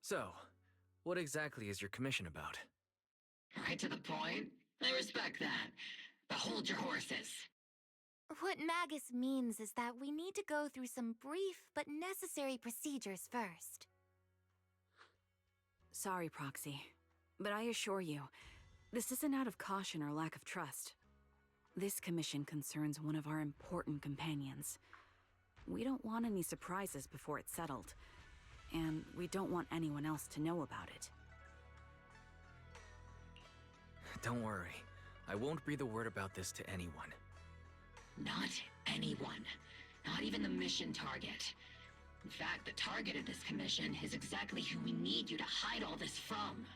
So, what exactly is your commission about? Right to the point. I respect that. But hold your horses. What Magus means is that we need to go through some brief but necessary procedures first. Sorry, Proxy, but I assure you, this isn't out of caution or lack of trust. This commission concerns one of our important companions. We don't want any surprises before it's settled, and we don't want anyone else to know about it. Don't worry. I won't breathe a word about this to anyone. Not anyone. Not even the mission target. In fact, the target of this commission is exactly who we need you to hide all this from.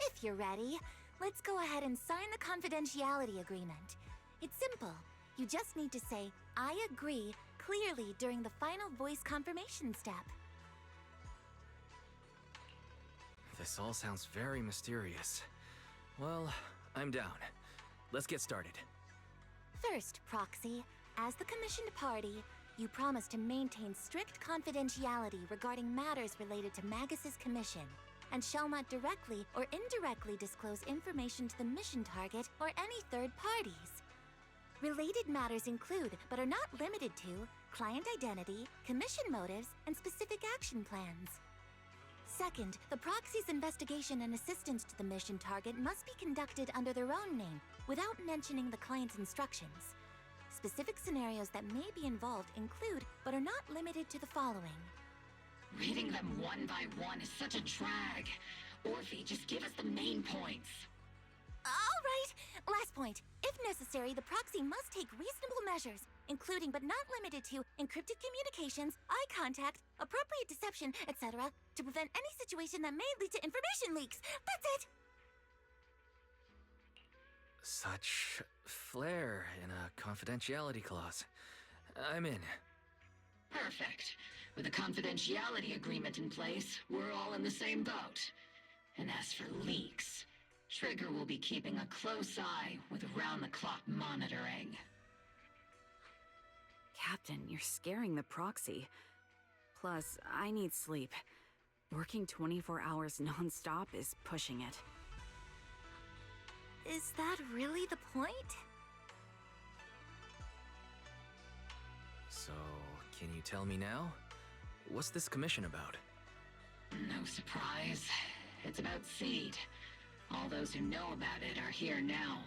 If you're ready, let's go ahead and sign the confidentiality agreement. It's simple. You just need to say, "I agree," clearly during the final voice confirmation step. This all sounds very mysterious. Well, I'm down. Let's get started. First, Proxy, as the commissioned party, you promise to maintain strict confidentiality regarding matters related to Magus's commission, and shall not directly or indirectly disclose information to the mission target or any third parties. Related matters include, but are not limited to, client identity, commission motives, and specific action plans. Second, the proxy's investigation and assistance to the mission target must be conducted under their own name, without mentioning the client's instructions. Specific scenarios that may be involved include, but are not limited to the following. Reading them one by one is such a drag. Orphe, just give us the main points. All right, last point. If necessary, the proxy must take reasonable measures, including but not limited to encrypted communications, eye contact, appropriate deception, etc., to prevent any situation that may lead to information leaks. That's it! Such flair in a confidentiality clause. I'm in. Perfect. With a confidentiality agreement in place, we're all in the same boat. And as for leaks, Trigger will be keeping a close eye with round-the-clock monitoring. Captain, you're scaring the proxy. Plus, I need sleep. Working 24 hours non-stop is pushing it. Is that really the point? So, can you tell me now? What's this commission about? No surprise. It's about Seed. All those who know about it are here now.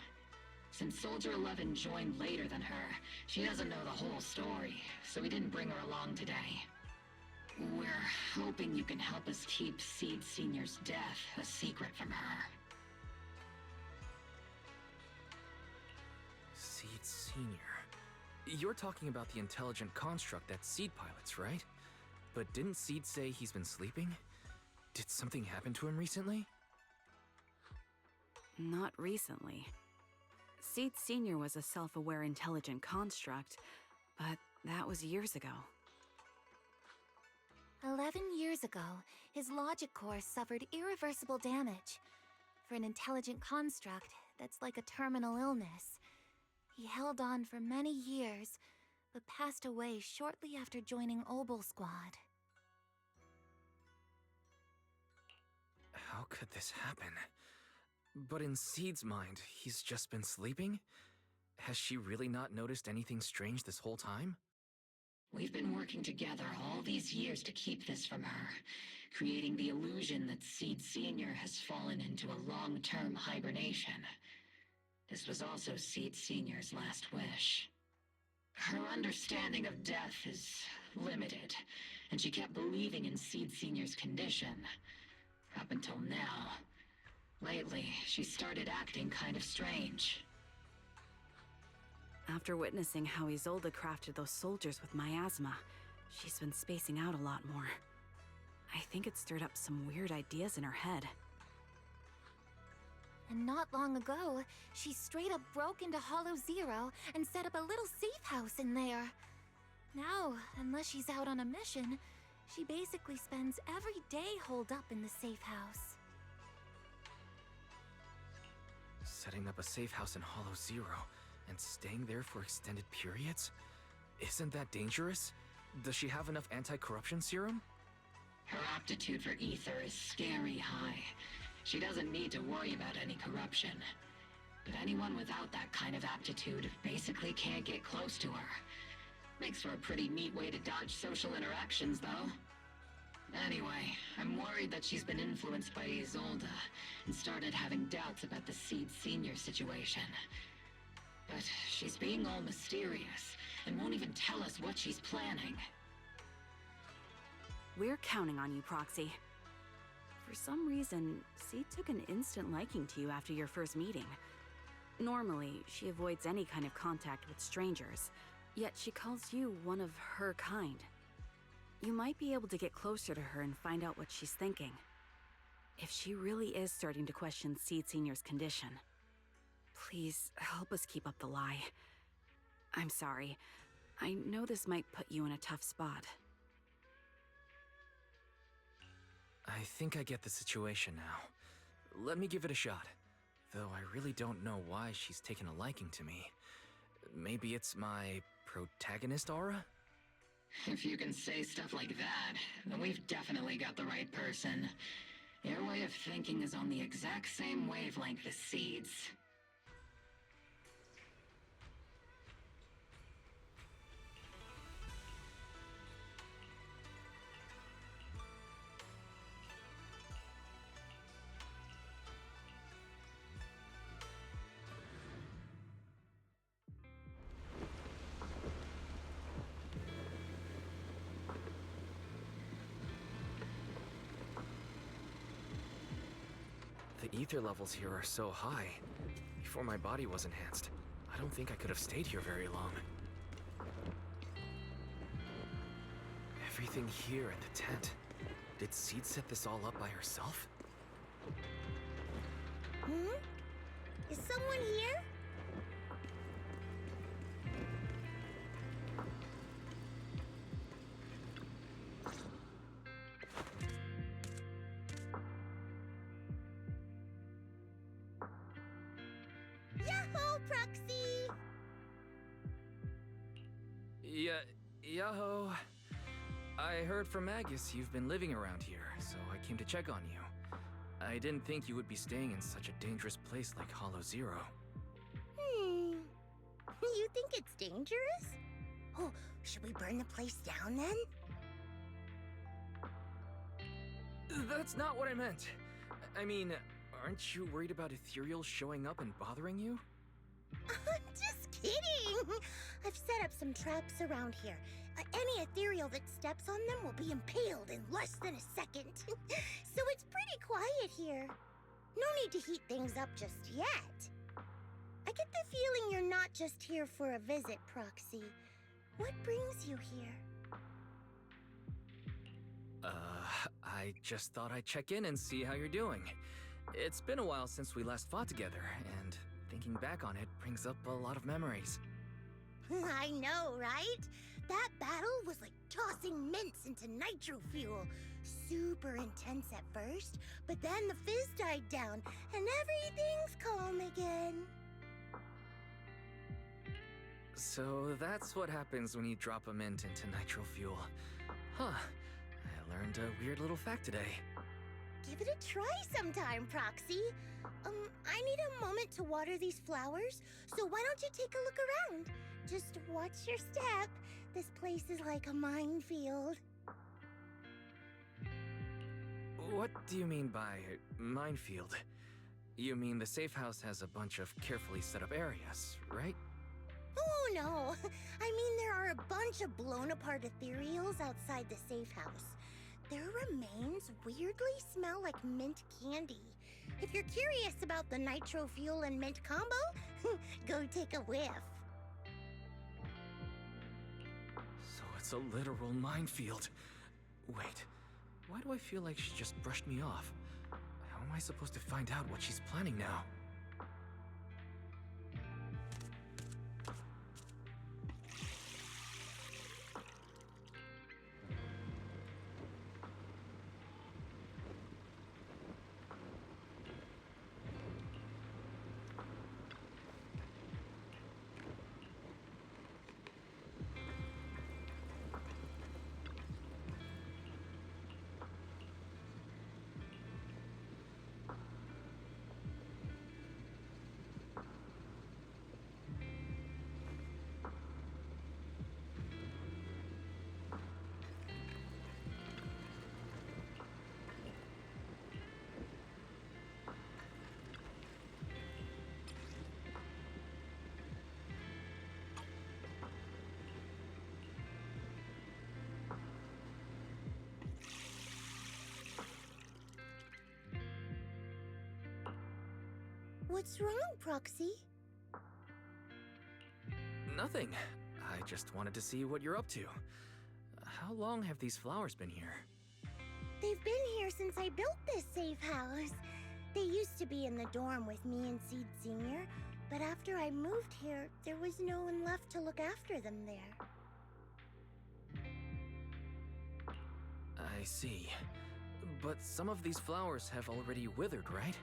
Since Soldier 11 joined later than her, she doesn't know the whole story, so we didn't bring her along today. We're hoping you can help us keep Seed Senior's death a secret from her. Seed Senior. You're talking about the intelligent construct that Seed pilots, right? But didn't Seed say he's been sleeping? Did something happen to him recently? Not recently. Seed Senior was a self-aware intelligent construct, but that was years ago. 11 years ago, his logic core suffered irreversible damage. For an intelligent construct, that's like a terminal illness. He held on for many years, but passed away shortly after joining Obel Squad. How could this happen? But in Seed's mind, he's just been sleeping? Has she really not noticed anything strange this whole time? We've been working together all these years to keep this from her, creating the illusion that Seed Senior has fallen into a long-term hibernation. This was also Seed Senior's last wish. Her understanding of death is limited, and she kept believing in Seed Senior's condition. Up until now. Lately, she started acting kind of strange. After witnessing how Isolde crafted those soldiers with miasma, she's been spacing out a lot more. I think it stirred up some weird ideas in her head. And not long ago, she straight up broke into Hollow Zero and set up a little safe house in there. Now, unless she's out on a mission, she basically spends every day holed up in the safe house. Setting up a safe house in Hollow Zero and staying there for extended periods? Isn't that dangerous? Does she have enough anti-corruption serum? Her aptitude for ether is scary high. She doesn't need to worry about any corruption. But anyone without that kind of aptitude basically can't get close to her. Makes for a pretty neat way to dodge social interactions, though. Anyway, I'm worried that she's been influenced by Isolde and started having doubts about the Seed Senior situation. But she's being all mysterious and won't even tell us what she's planning. We're counting on you, Proxy. For some reason, Seed took an instant liking to you after your first meeting. Normally, she avoids any kind of contact with strangers, yet she calls you one of her kind. You might be able to get closer to her and find out what she's thinking. If she really is starting to question Seed Senior's condition, please help us keep up the lie. I'm sorry. I know this might put you in a tough spot. I think I get the situation now. Let me give it a shot. Though I really don't know why she's taken a liking to me. Maybe it's my protagonist aura? If you can say stuff like that, then we've definitely got the right person. Your way of thinking is on the exact same wavelength as Seed's. The ether levels here are so high. Before my body was enhanced, I don't think I could have stayed here very long. Everything here at the tent. Did Seed set this all up by herself? Is someone here? Yahoo, Proxy! Yaho. I heard from Magus you've been living around here, so I came to check on you. I didn't think you would be staying in such a dangerous place like Hollow Zero. You think it's dangerous? Oh, should we burn the place down then? That's not what I meant. I mean, aren't you worried about ethereals showing up and bothering you? Just kidding! I've set up some traps around here. Any ethereal that steps on them will be impaled in less than a second. So it's pretty quiet here. No need to heat things up just yet. I get the feeling you're not just here for a visit, Proxy. What brings you here? I just thought I'd check in and see how you're doing. It's been a while since we last fought together, and thinking back on it brings up a lot of memories. I know, right? That battle was like tossing mints into nitro fuel. Super intense at first, but then the fizz died down, and everything's calm again. So that's what happens when you drop a mint into nitro fuel. Huh. I learned a weird little fact today. Give it a try sometime, Proxy. I need a moment to water these flowers, so why don't you take a look around? Just watch your step. This place is like a minefield. What do you mean by minefield? You mean the safe house has a bunch of carefully set up areas, right? Oh, no. I mean, there are a bunch of blown apart ethereals outside the safe house. Their remains weirdly smell like mint candy. If you're curious about the nitro fuel and mint combo, go take a whiff. So it's a literal minefield. Wait, why do I feel like she just brushed me off? How am I supposed to find out what she's planning now? What's wrong, Proxy? Nothing. I just wanted to see what you're up to. How long have these flowers been here? They've been here since I built this safe house. They used to be in the dorm with me and Seed Sr., but after I moved here, there was no one left to look after them there. I see. But some of these flowers have already withered, right?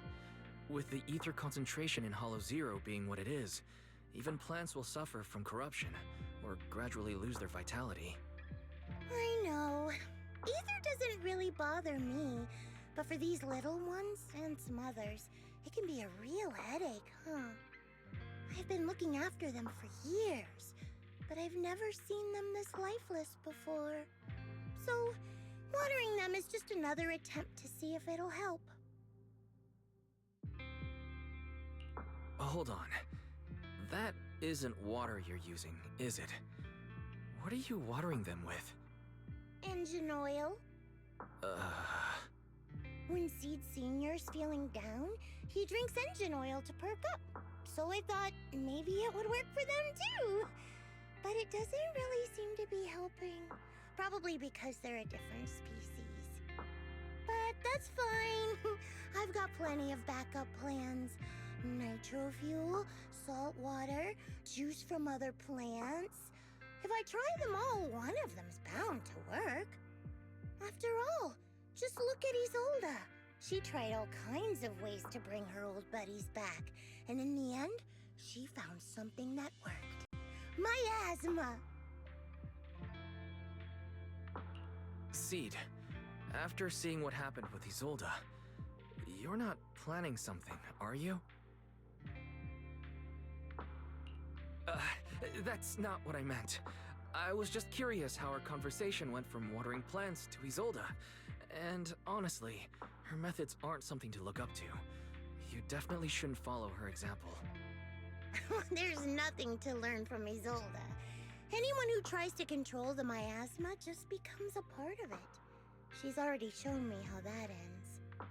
With the ether concentration in Hollow Zero being what it is, even plants will suffer from corruption, or gradually lose their vitality. I know. Ether doesn't really bother me, but for these little ones and some others, it can be a real headache, huh? I've been looking after them for years, but I've never seen them this lifeless before. So, watering them is just another attempt to see if it'll help. Hold on. That isn't water you're using, is it? What are you watering them with? Engine oil. When Seed Senior's feeling down, he drinks engine oil to perk up. So I thought maybe it would work for them too. But it doesn't really seem to be helping. Probably because they're a different species. But that's fine. I've got plenty of backup plans. Nitro fuel, salt water, juice from other plants. If I try them all, one of them's bound to work. After all, just look at Isolda. She tried all kinds of ways to bring her old buddies back, and in the end, she found something that worked. Miasma! Seed, after seeing what happened with Isolda, you're not planning something, are you? That's not what I meant. I was just curious how our conversation went from watering plants to Isolda. And honestly, her methods aren't something to look up to. You definitely shouldn't follow her example. There's nothing to learn from Isolda. Anyone who tries to control the miasma just becomes a part of it. She's already shown me how that ends.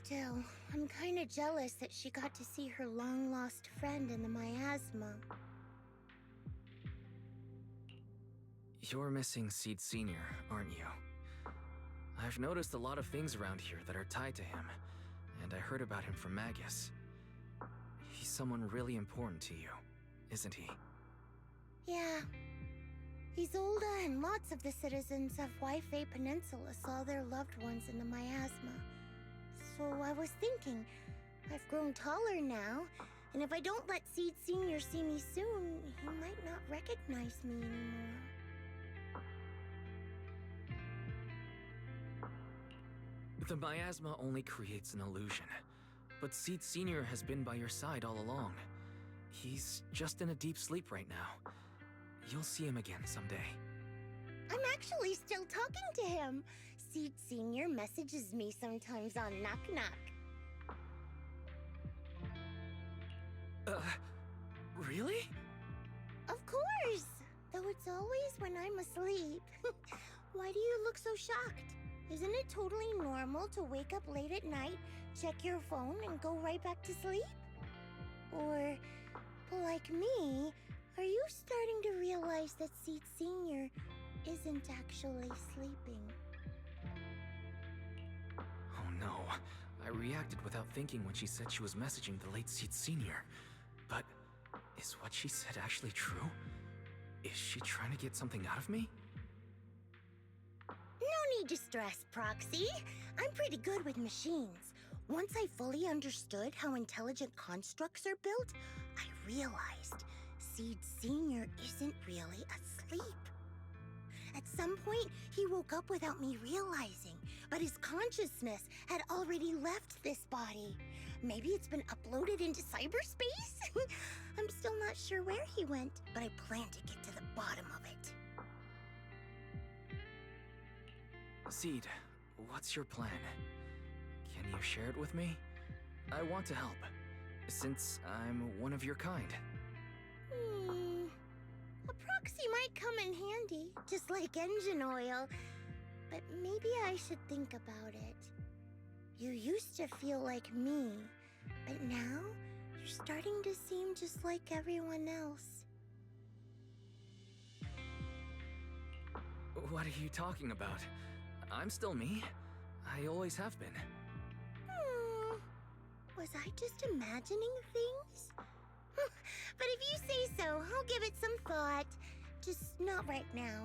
Still, I'm kinda jealous that she got to see her long-lost friend in the miasma. You're missing Seed Sr., aren't you? I've noticed a lot of things around here that are tied to him, and I heard about him from Magus. He's someone really important to you, isn't he? Yeah. Isolda and lots of the citizens of Wi-Fi Peninsula saw their loved ones in the miasma. So I was thinking, I've grown taller now, and if I don't let Seed Sr. see me soon, he might not recognize me anymore. The miasma only creates an illusion, but Seed Sr. has been by your side all along. He's just in a deep sleep right now. You'll see him again someday. I'm actually still talking to him. Seed Sr. messages me sometimes on Knock Knock. Really? Of course! Though it's always when I'm asleep. Why do you look so shocked? Isn't it totally normal to wake up late at night, check your phone, and go right back to sleep? Or, like me, are you starting to realize that Seed Sr. isn't actually sleeping? Oh no. I reacted without thinking when she said she was messaging the late Seed Sr. But is what she said actually true? Is she trying to get something out of me? No need to stress, Proxy. I'm pretty good with machines. Once I fully understood how intelligent constructs are built, I realized Seed Sr. isn't really asleep. At some point, he woke up without me realizing, but his consciousness had already left this body. Maybe it's been uploaded into cyberspace? I'm still not sure where he went, but I plan to get to the bottom of it. Seed, what's your plan? Can you share it with me? I want to help, since I'm one of your kind. A proxy might come in handy, just like engine oil. But maybe I should think about it. You used to feel like me, but now You're starting to seem just like everyone else. What are you talking about? I'm still me. I always have been. Was I just imagining things? But if you say so, I'll give it some thought. Just not right now.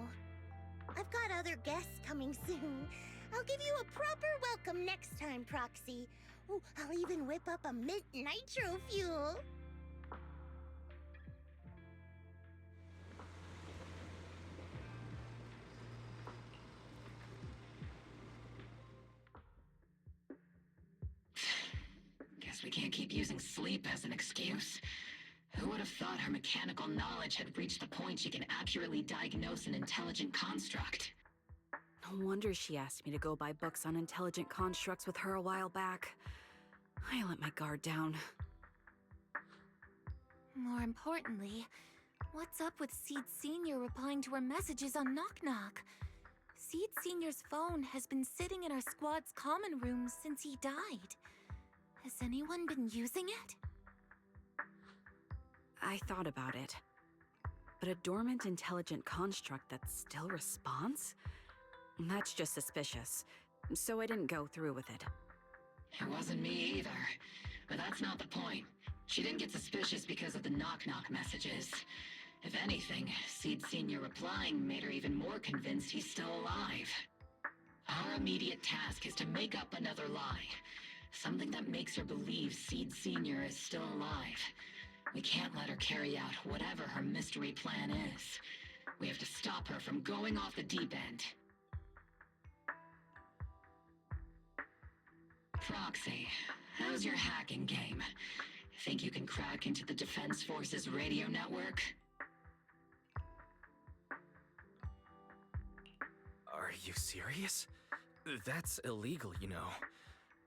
I've got other guests coming soon. I'll give you a proper welcome next time, Proxy. Ooh, I'll even whip up a mint nitro fuel. Guess we can't keep using sleep as an excuse. Who would have thought her mechanical knowledge had reached the point she can accurately diagnose an intelligent construct? No wonder she asked me to go buy books on intelligent constructs with her a while back. I let my guard down. More importantly, what's up with Seed Sr. replying to her messages on Knock Knock? Seed Sr.'s phone has been sitting in our squad's common room since he died. Has anyone been using it? I thought about it. But a dormant intelligent construct that still responds? That's just suspicious. So I didn't go through with it. It wasn't me either. But that's not the point. She didn't get suspicious because of the knock-knock messages. If anything, Seed Sr. replying made her even more convinced he's still alive. Our immediate task is to make up another lie. Something that makes her believe Seed Sr. is still alive. We can't let her carry out whatever her mystery plan is. We have to stop her from going off the deep end. Proxy, how's your hacking game? Think you can crack into the Defense Force's radio network? Are you serious? That's illegal, you know.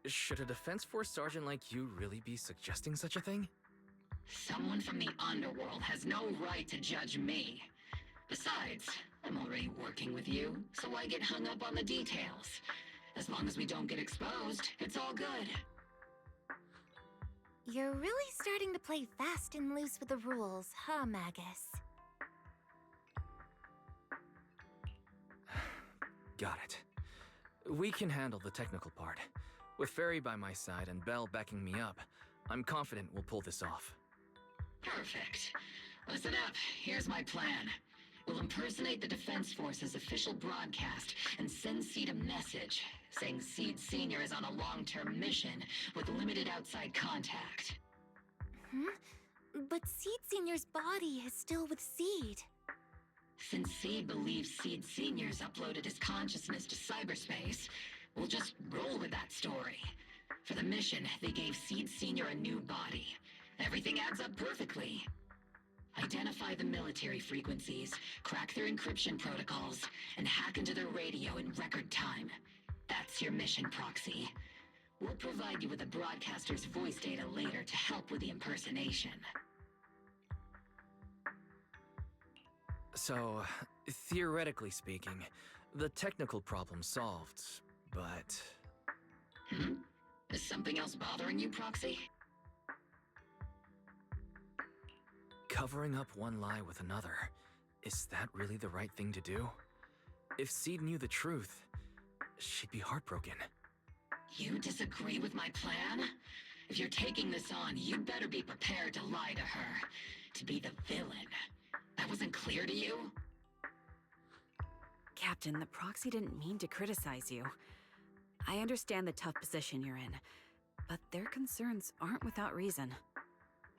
Should a Defense Force sergeant like you really be suggesting such a thing? Someone from the underworld has no right to judge me. Besides, I'm already working with you, so why get hung up on the details? As long as we don't get exposed, it's all good. You're really starting to play fast and loose with the rules, huh, Magus? Got it. We can handle the technical part. With Fairy by my side and Belle backing me up, I'm confident we'll pull this off. Perfect. Listen up, here's my plan. We'll impersonate the Defense Force's official broadcast and send Seed a message saying Seed Sr. is on a long-term mission with limited outside contact. But Seed Sr.'s body is still with Seed. Since Seed believes Seed Sr.'s uploaded his consciousness to cyberspace, we'll just roll with that story. For the mission, they gave Seed Sr. a new body. Everything adds up perfectly. Identify the military frequencies, crack their encryption protocols, and hack into their radio in record time. That's your mission, Proxy. We'll provide you with the broadcaster's voice data later to help with the impersonation. So, theoretically speaking, the technical problem's solved, but... Is something else bothering you, Proxy? Covering up one lie with another, is that really the right thing to do? If Seed knew the truth, she'd be heartbroken. You disagree with my plan? If you're taking this on, you'd better be prepared to lie to her. To be the villain. That wasn't clear to you? Captain, the Proxy didn't mean to criticize you. I understand the tough position you're in, but their concerns aren't without reason.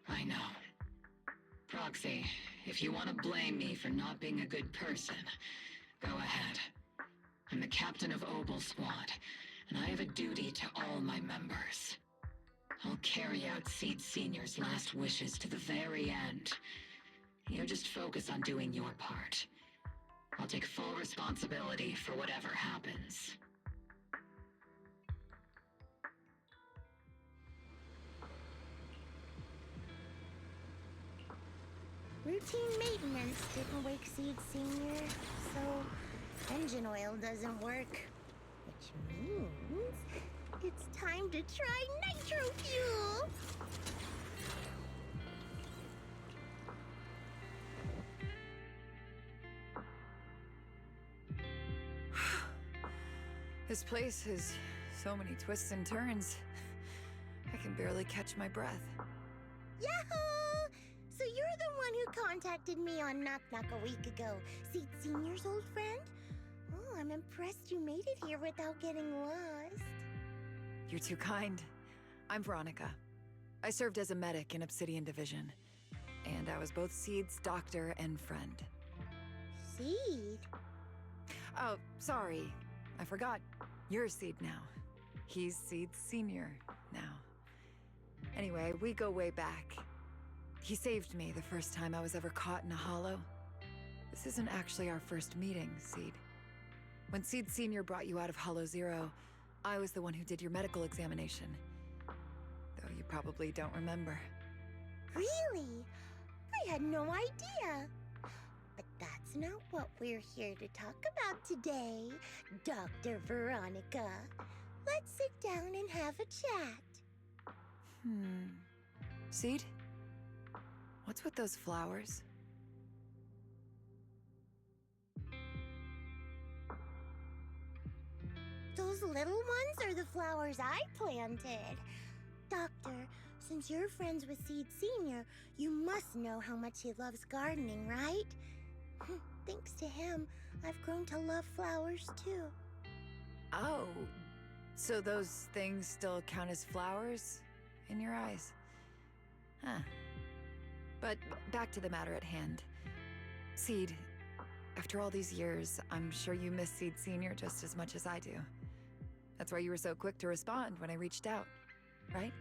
I know. Proxy, if you want to blame me for not being a good person, go ahead. I'm the captain of Obel Squad, and I have a duty to all my members. I'll carry out Seed Sr.'s last wishes to the very end. You just focus on doing your part. I'll take full responsibility for whatever happens. Routine maintenance didn't wake Seed Sr., so engine oil doesn't work. Which means it's time to try nitro fuel! This place has so many twists and turns. I can barely catch my breath. Yahoo! So you're the one who contacted me on Knock Knock a week ago. Seed Senior's old friend? Oh, I'm impressed you made it here without getting lost. You're too kind. I'm Veronica. I served as a medic in Obsidian Division. And I was both Seed's doctor and friend. Seed? Oh, sorry. I forgot. You're Seed now. He's Seed Senior now. Anyway, we go way back. He saved me the first time I was ever caught in a hollow. This isn't actually our first meeting, Seed. When Seed Senior brought you out of Hollow Zero, I was the one who did your medical examination. Though you probably don't remember. Really? I had no idea. But that's not what we're here to talk about today, Dr. Veronica. Let's sit down and have a chat. Seed? What's with those flowers? Those little ones are the flowers I planted. Doctor, since you're friends with Seed Senior, you must know how much he loves gardening, right? Thanks to him, I've grown to love flowers too. Oh, so those things still count as flowers in your eyes? Huh. But back to the matter at hand. Seed, after all these years, I'm sure you miss Seed Senior just as much as I do. That's why you were so quick to respond when I reached out, right?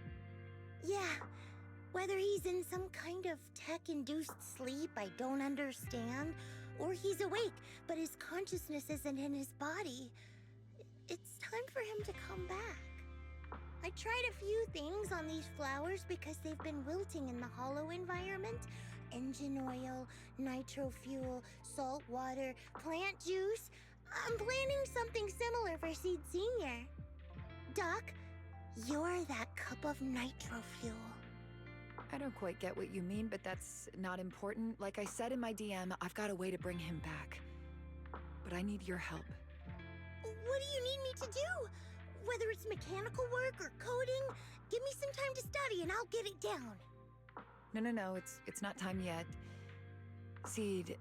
Yeah, whether he's in some kind of tech-induced sleep I don't understand, or he's awake, but his consciousness isn't in his body, it's time for him to come back. I tried a few things on these flowers because they've been wilting in the hollow environment. Engine oil, nitro fuel, salt water, plant juice. I'm planning something similar for Seed Senior. Doc, you're that cup of nitro fuel. I don't quite get what you mean, but that's not important. Like I said in my DM, I've got a way to bring him back. But I need your help. What do you need me to do? Whether it's mechanical work or coding, give me some time to study and I'll get it down. No, it's not time yet. Seed,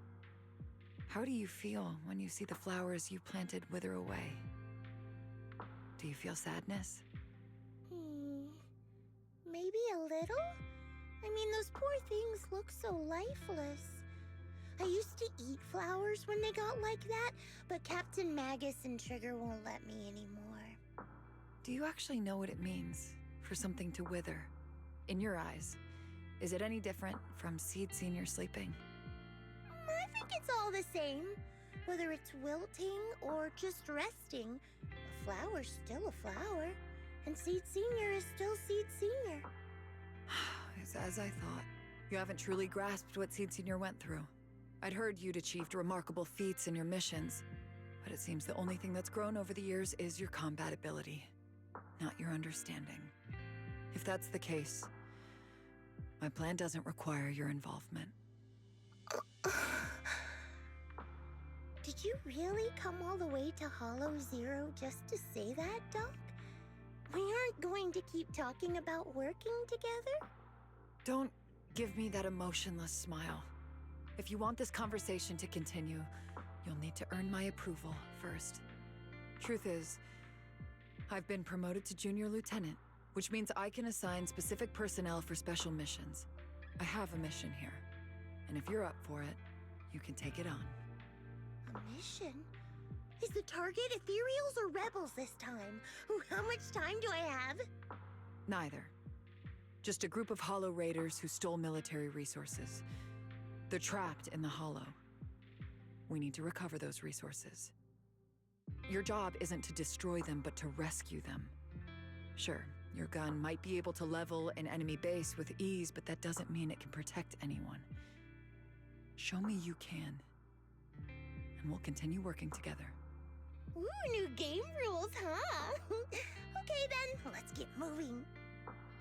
how do you feel when you see the flowers you planted wither away? Do you feel sadness? Maybe a little? I mean, those poor things look so lifeless. I used to eat flowers when they got like that, but Captain Magus and Trigger won't let me anymore. Do you actually know what it means for something to wither? In your eyes, is it any different from Seed Senior sleeping? I think it's all the same. Whether it's wilting or just resting, a flower's still a flower, and Seed Senior is still Seed Senior. It's as I thought. You haven't truly grasped what Seed Senior went through. I'd heard you'd achieved remarkable feats in your missions, but it seems the only thing that's grown over the years is your combat ability, not your understanding. If that's the case, my plan doesn't require your involvement. Did you really come all the way to Hollow Zero just to say that, Doc? We aren't going to keep talking about working together? Don't give me that emotionless smile. If you want this conversation to continue, you'll need to earn my approval first. Truth is, I've been promoted to Junior Lieutenant, which means I can assign specific personnel for special missions. I have a mission here, and if you're up for it, you can take it on. A mission? Is the target Ethereals or Rebels this time? How much time do I have? Neither. Just a group of Hollow Raiders who stole military resources. They're trapped in the Hollow. We need to recover those resources. Your job isn't to destroy them, but to rescue them. Sure, your gun might be able to level an enemy base with ease, but that doesn't mean it can protect anyone. Show me you can, and we'll continue working together. Ooh, new game rules, huh? Okay then, let's get moving.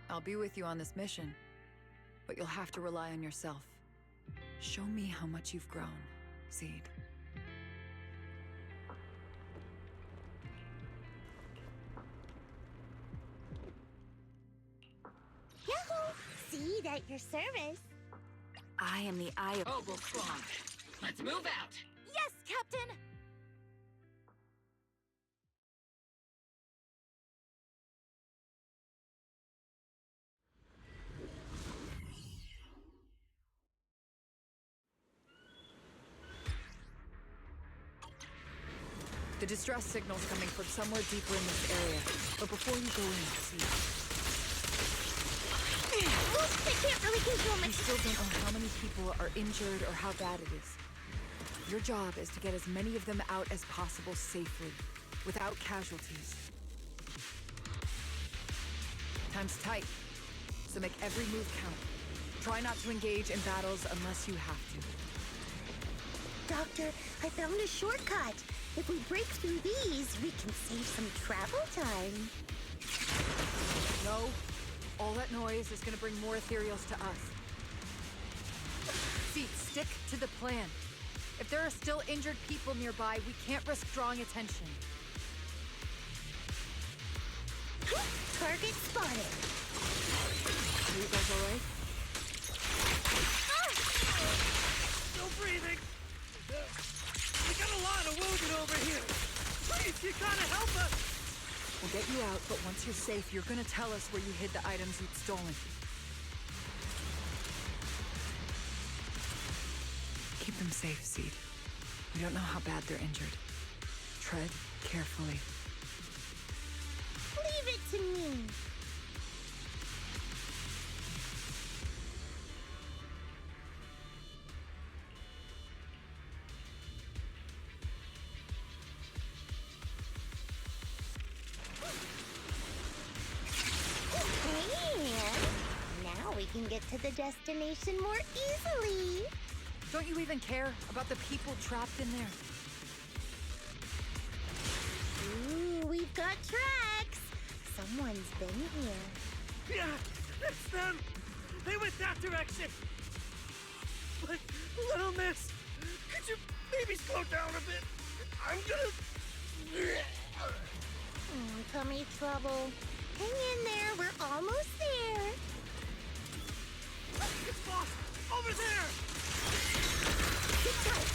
I'll be with you on this mission, but you'll have to rely on yourself. Show me how much you've grown, Seed. Seed at your service. I am the eye of... Ogle Spawn. Let's move out. Yes, Captain! The distress signal's coming from somewhere deeper in this area. But before you go in, see. Oops, I can't really control my... We still don't know how many people are injured or how bad it is. Your job is to get as many of them out as possible safely, without casualties. Time's tight, so make every move count. Try not to engage in battles unless you have to. Doctor, I found a shortcut. If we break through these, we can save some travel time. No, all that noise is gonna bring more ethereals to us. See, stick to the plan. If there are still injured people nearby, we can't risk drawing attention. Target spotted. Are you guys all right? Still breathing. We got a lot of wounded over here. Please, you gotta help us. We'll get you out, but once you're safe, you're gonna tell us where you hid the items you'd stolen. Keep them safe, Seed. We don't know how bad they're injured. Tread carefully. Leave it to me. Now we can get to the destination more easily. Don't you even care about the people trapped in there? Ooh, we've got tracks. Someone's been here. Yeah, it's them. They went that direction. But, little miss, could you maybe slow down a bit? I'm gonna... Tummy trouble. Hang in there, we're almost there. It's boss, over there. Sit tight.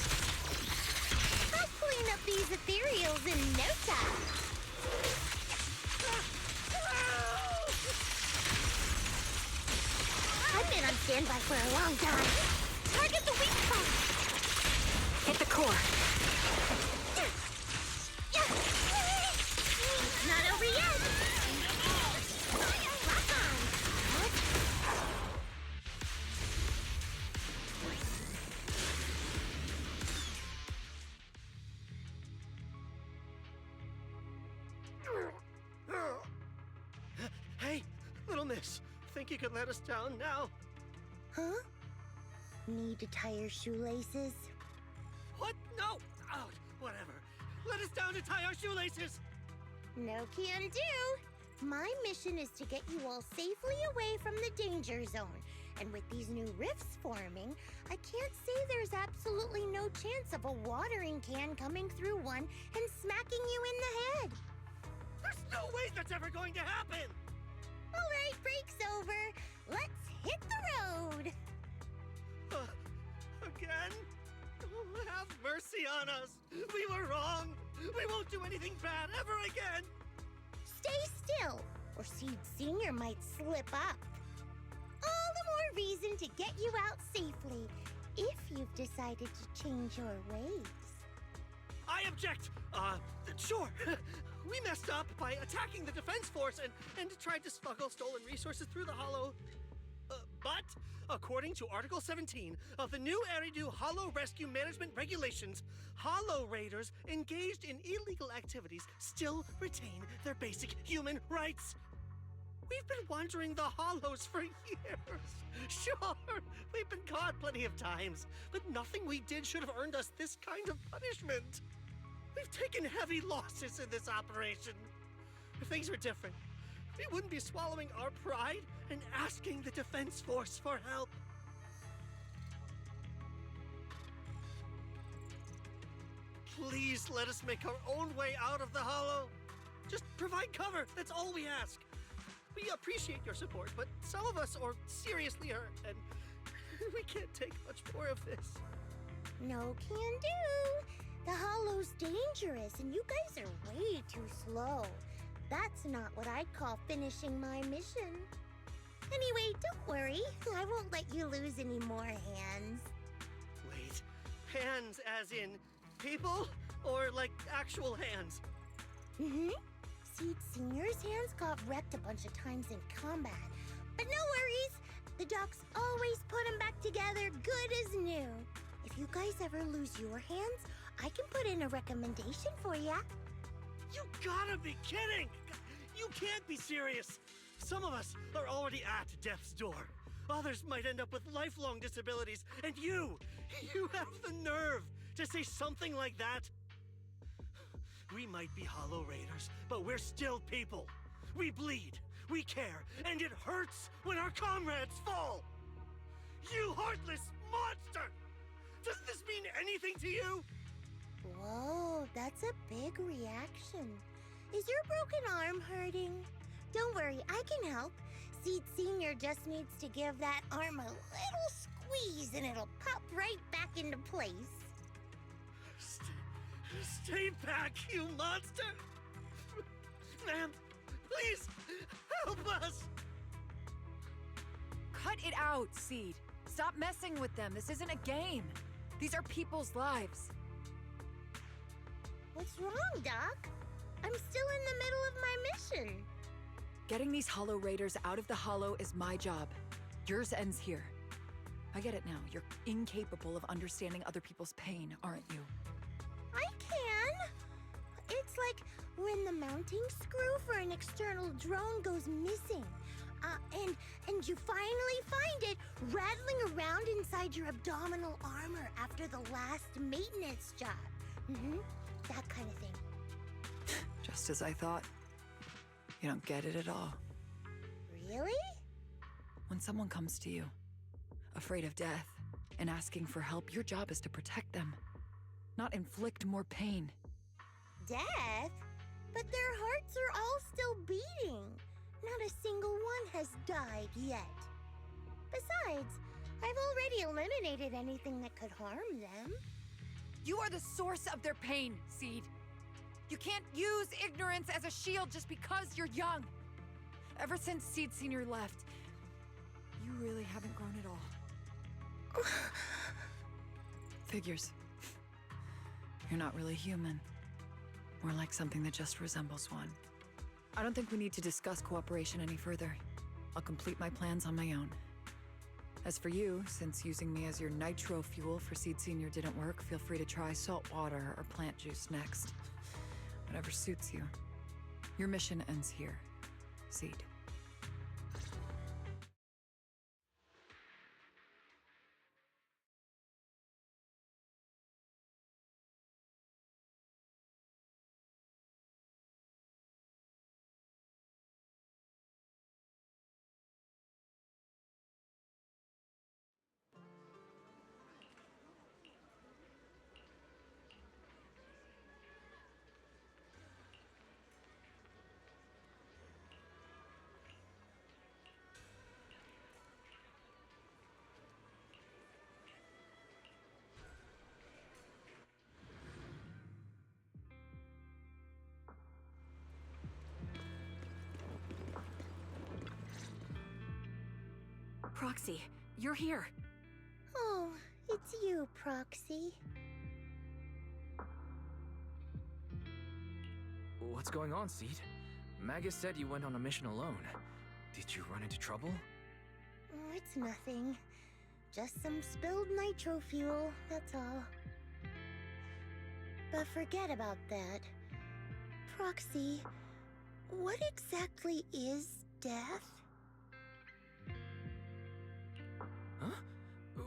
I'll clean up these ethereals in no time. I've been on standby for a long time. Target the weak spot. Hit the core. It's not over yet. Rock on. Hey, little miss, think you could let us down now? Huh? Need to tie your shoelaces? What? No! Oh, whatever. Let us down to tie our shoelaces! No can do. My mission is to get you all safely away from the danger zone. And with these new rifts forming, I can't say there's absolutely no chance of a watering can coming through one and smacking you in the head. There's no way that's ever going to happen! All right, break's over. Let's hit the road. Again? Oh, have mercy on us! We were wrong! We won't do anything bad ever again! Stay still, or Seed Senior might slip up. All the more reason to get you out safely, if you've decided to change your ways. I object! Sure. We messed up by attacking the defense force and tried to smuggle stolen resources through the Hollow. But, according to Article 17 of the new Eridu Hollow Rescue Management Regulations, Hollow Raiders engaged in illegal activities still retain their basic human rights. We've been wandering the Hollows for years. Sure, we've been caught plenty of times, but nothing we did should have earned us this kind of punishment. We've taken heavy losses in this operation. If things were different, we wouldn't be swallowing our pride and asking the defense force for help. Please let us make our own way out of the Hollow. Just provide cover, that's all we ask. We appreciate your support, but some of us are seriously hurt, and we can't take much more of this. No can do. The Hollow's dangerous, and you guys are way too slow. That's not what I'd call finishing my mission. Anyway, don't worry. I won't let you lose any more hands. Wait, hands as in people? Or like actual hands? Mm-hmm. Seed Senior's hands got wrecked a bunch of times in combat. But no worries. The docs always put them back together good as new. If you guys ever lose your hands, I can put in a recommendation for ya. You gotta be kidding! You can't be serious! Some of us are already at death's door. Others might end up with lifelong disabilities, and you have the nerve to say something like that? We might be Hollow Raiders, but we're still people. We bleed, we care, and it hurts when our comrades fall! You heartless monster! Does this mean anything to you? Whoa, that's a big reaction. Is your broken arm hurting? Don't worry, I can help. Seed Senior just needs to give that arm a little squeeze and it'll pop right back into place. Stay back, you monster! Ma'am, please, help us! Cut it out, Seed. Stop messing with them. This isn't a game. These are people's lives. What's wrong, Doc? I'm still in the middle of my mission. Getting these Hollow Raiders out of the Hollow is my job. Yours ends here. I get it now. You're incapable of understanding other people's pain, aren't you? I can. It's like when the mounting screw for an external drone goes missing. And you finally find it rattling around inside your abdominal armor after the last maintenance job. Mm-hmm. That kind of thing. Just as I thought. You don't get it at all. Really? When someone comes to you, afraid of death, and asking for help, your job is to protect them, not inflict more pain. Death? But their hearts are all still beating. Not a single one has died yet. Besides, I've already eliminated anything that could harm them. You are the source of their pain, Seed. You can't use ignorance as a shield just because you're young. Ever since Seed Senior left, you really haven't grown at all. Figures. You're not really human. More like something that just resembles one. I don't think we need to discuss cooperation any further. I'll complete my plans on my own. As for you, since using me as your nitro fuel for Seed Senior didn't work, feel free to try salt water or plant juice next. Whatever suits you. Your mission ends here, Seed. Proxy, you're here. Oh, it's you, Proxy. What's going on, Seed? Magus said you went on a mission alone. Did you run into trouble? Oh, it's nothing. Just some spilled nitro fuel, that's all. But forget about that. Proxy, what exactly is death? Huh?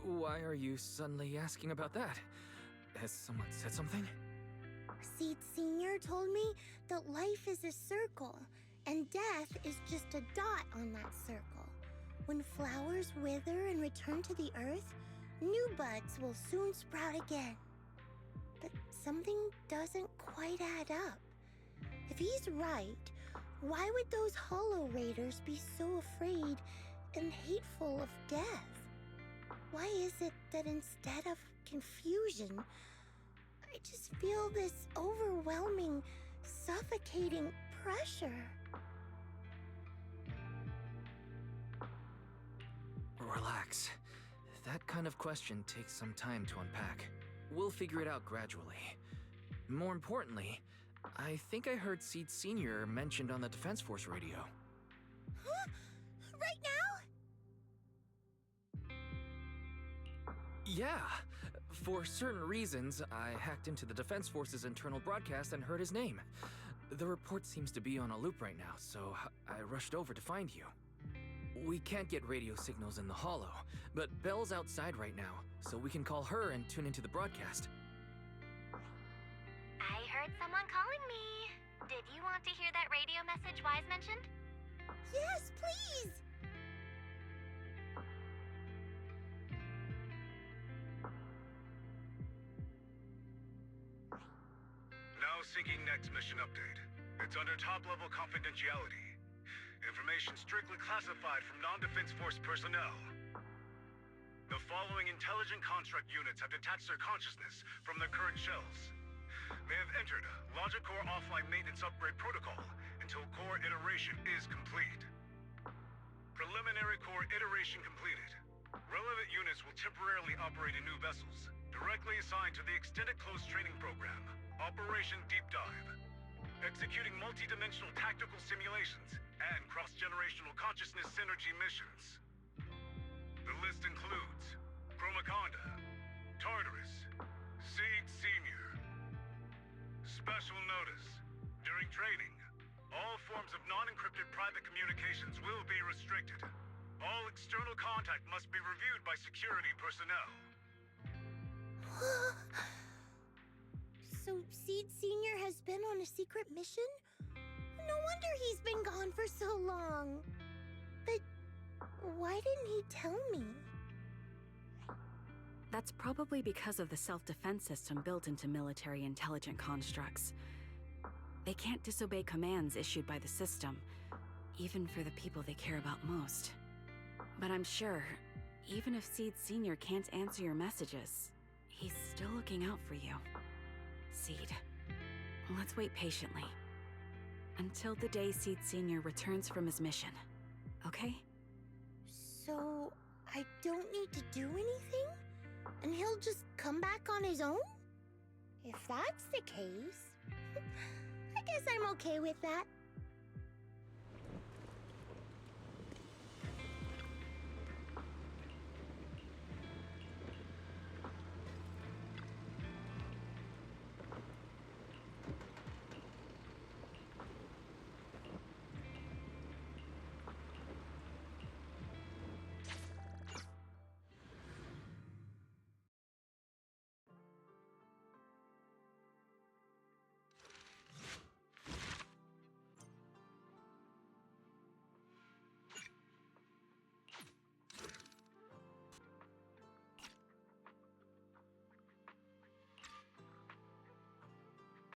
Why are you suddenly asking about that? Has someone said something? Seed Senior told me that life is a circle, and death is just a dot on that circle. When flowers wither and return to the earth, new buds will soon sprout again. But something doesn't quite add up. If he's right, Why would those Hollow Raiders be so afraid and hateful of death? Why is it that instead of confusion, I just feel this overwhelming, suffocating pressure? Relax. That kind of question takes some time to unpack. We'll figure it out gradually. More importantly, I think I heard Seed Sr. mentioned on the Defense Force radio. Huh? Right now? Yeah. For certain reasons, I hacked into the Defense Force's internal broadcast and heard his name. The report seems to be on a loop right now, so I rushed over to find you. We can't get radio signals in the Hollow, but Belle's outside right now, so we can call her and tune into the broadcast. I heard someone calling me. Did you want to hear that radio message Wise mentioned? Yes, please! Now syncing next mission update. It's under top-level confidentiality. Information strictly classified from non-Defense Force personnel. The following intelligent construct units have detached their consciousness from their current shells. They have entered Logic Core offline maintenance upgrade protocol until core iteration is complete. Preliminary core iteration completed. Relevant units will temporarily operate in new vessels, directly assigned to the Extended Close Training Program, Operation Deep Dive. Executing multi-dimensional tactical simulations and cross-generational consciousness synergy missions. The list includes Chromaconda, Tartarus, Seed Senior. Special notice. During training, all forms of non-encrypted private communications will be restricted. All external contact must be reviewed by security personnel. So Seed Senior has been on a secret mission? No wonder he's been gone for so long. But why didn't he tell me? That's probably because of the self-defense system built into military intelligent constructs. They can't disobey commands issued by the system, even for the people they care about most. But I'm sure, even if Seed Senior can't answer your messages, he's still looking out for you. Seed, let's wait patiently. Until the day Seed Senior returns from his mission, okay? So I don't need to do anything? And he'll just come back on his own? If that's the case, I guess I'm okay with that.